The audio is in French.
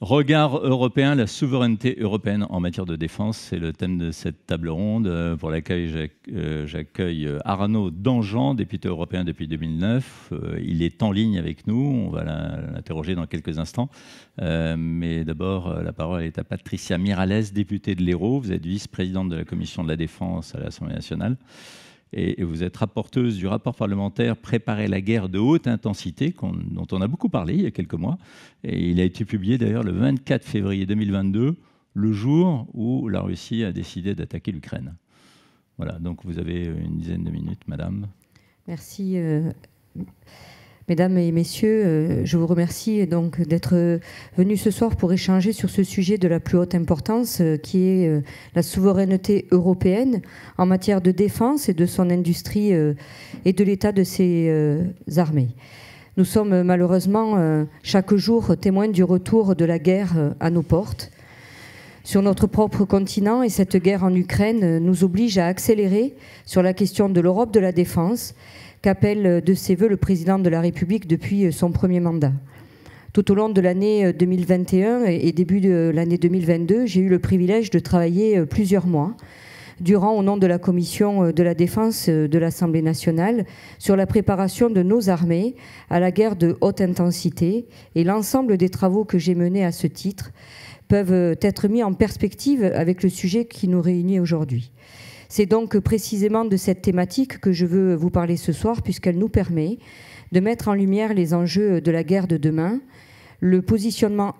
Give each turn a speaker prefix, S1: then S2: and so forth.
S1: Regard européen, la souveraineté européenne en matière de défense, c'est le thème de cette table ronde pour laquelle j'accueille Arnaud Danjean, député européen depuis 2009. Il est en ligne avec nous, on va l'interroger dans quelques instants. Mais d'abord, la parole est à Patricia Miralles, députée de l'Hérault. Vous êtes vice-présidente de la Commission de la Défense à l'Assemblée nationale. Et vous êtes rapporteuse du rapport parlementaire « Préparer la guerre de haute intensité » dont on a beaucoup parlé il y a quelques mois. Et il a été publié d'ailleurs le 24 février 2022, le jour où la Russie a décidé d'attaquer l'Ukraine. Voilà, donc vous avez une dizaine de minutes, madame.
S2: Merci. Mesdames et messieurs, je vous remercie donc d'être venus ce soir pour échanger sur ce sujet de la plus haute importance qui est la souveraineté européenne en matière de défense et de son industrie et de l'état de ses armées. Nous sommes malheureusement chaque jour témoins du retour de la guerre à nos portes sur notre propre continent, et cette guerre en Ukraine nous oblige à accélérer sur la question de l'Europe de la défense qu'appelle de ses voeux le président de la République depuis son premier mandat. Tout au long de l'année 2021 et début de l'année 2022, j'ai eu le privilège de travailler plusieurs mois durant, au nom de la Commission de la Défense de l'Assemblée nationale, sur la préparation de nos armées à la guerre de haute intensité, et l'ensemble des travaux que j'ai menés à ce titre peuvent être mis en perspective avec le sujet qui nous réunit aujourd'hui. C'est donc précisément de cette thématique que je veux vous parler ce soir, puisqu'elle nous permet de mettre en lumière les enjeux de la guerre de demain, le positionnement